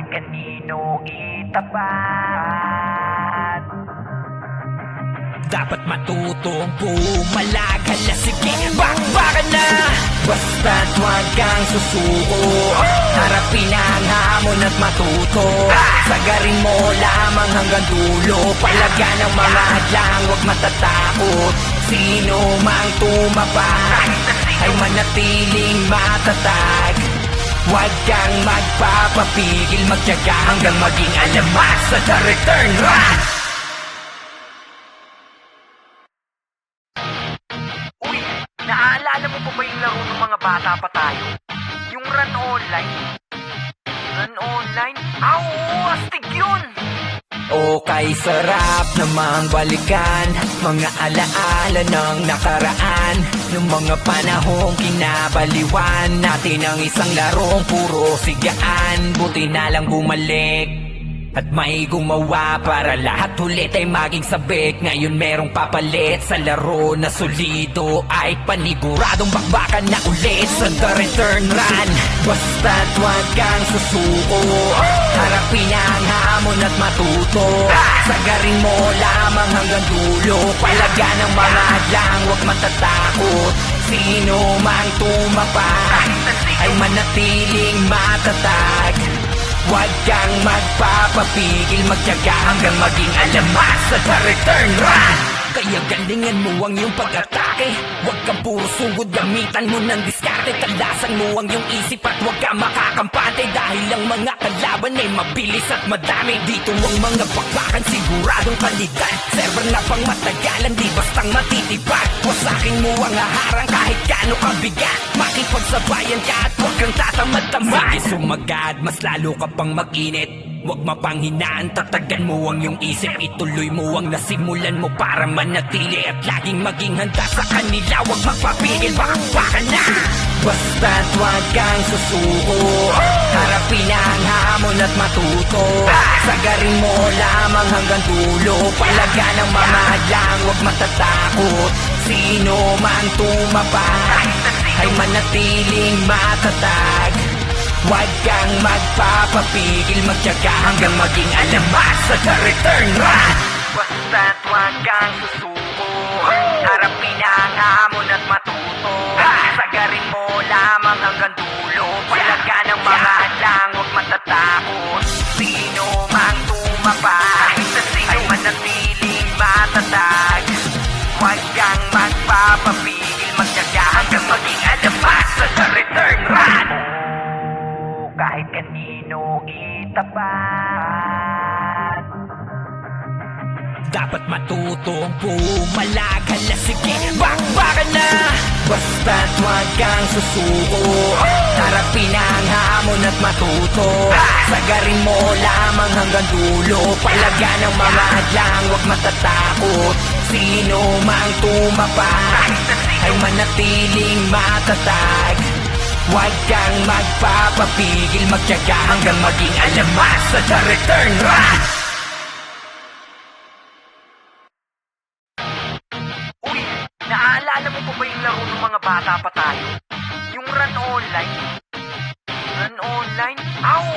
kahit kanino itapat. Dapat matutong pumalag. Hala sige, bakbakan na! Basta't huwag kang susuko, harapin ang hamon at matuto. Sagarin mo lamang hanggang dulo, palagan ang mga hadlang, huwag matatakot. Sino mang tumapak ay manatiling matatag. Huwag kang magpapapigil, magtiyaga hanggang maging alamat sa The Return Run! Naaalala mo pa ba yung laro ng mga bata pa tayo? Yung Run Online? Run Online? Oo, astig yun! Okay, sarap namang balikan mga alaala ng nakaraan, ng mga panahong kinabaliwan natin ang isang larong puro sigaan. Buti na lang bumalik at may gumawa para lahat ulit ay maging sabik. Ngayon merong papalit sa laro na solido, ay paniguradong bakbakan na ulit sa The Return Run. Basta't huwag kang susuko, harapin ang hamon at matuto. Sagarin mo lamang hanggang dulo, palagan ang mga hadlang, huwag matatakot. Sino mang tumapak ay manatiling matatag. Huwag kang magpapapigil, magtiyaga hanggang maging alamat sa The Return Run! Kaya galingan mo ang iyong pag-atake, huwag kang puro sugod, gamitan mo ng diskarte. Talasan mo ang iyong isip at huwag kang makakampante, dahil ang mga kalaban ay mabilis at madami. Dito ang mga bakbakan siguradong kalidad, server na pang matagalan, di bastang matitibag. Wasakin mo ang haharang kahit kano kabigat, makipagsabayan ka at huwag kang tatamad-tamad. Sige sumagad, mas lalo ka pang mag-init, huwag mapanghinaan, tatagan mo ang iyong isip. Ituloy mo ang nasimulan mo para manatili at laging maging handa sa kanila. Huwag magpapigil, bakbakan na! Basta't huwag kang susuko, harapin ang hamon at matuto. Sagarin mo lamang hanggang dulo, palagan ang mga hadlang, huwag matatakot. Sino man tumapak ay manatiling matatag. Huwag kang magpapapigil, magtiyaga hanggang maging alamat sa The Return Run! Basta't huwag kang susuko, harapin ang hamon at matuto. Sagarin mo lamang hanggang dulo, palagan ang mga hadlang, huwag matatakot. Sino mang tumapak ay manatiling matatag. Huwag kang magpapapigil, magtiyaga hanggang maging alamat sa The Return Run! Kahit kanino itapat. Dapat matutong pumalag. Hala sige, bakbakan na! Basta't huwag kang susuko, harapin ang hamon at matuto. Sagarin mo lamang hanggang dulo, palagan ang mga hadlang, huwag matatakot. Sino mang tumapak ay manatiling matatag. Huwag kang magpapapigil, magtiyaga hanggang maging alamat sa The Return Run! Uy, naaalala mo pa ba yung laro ng mga bata pa tayo? Yung Run Online? Run Online? Oo,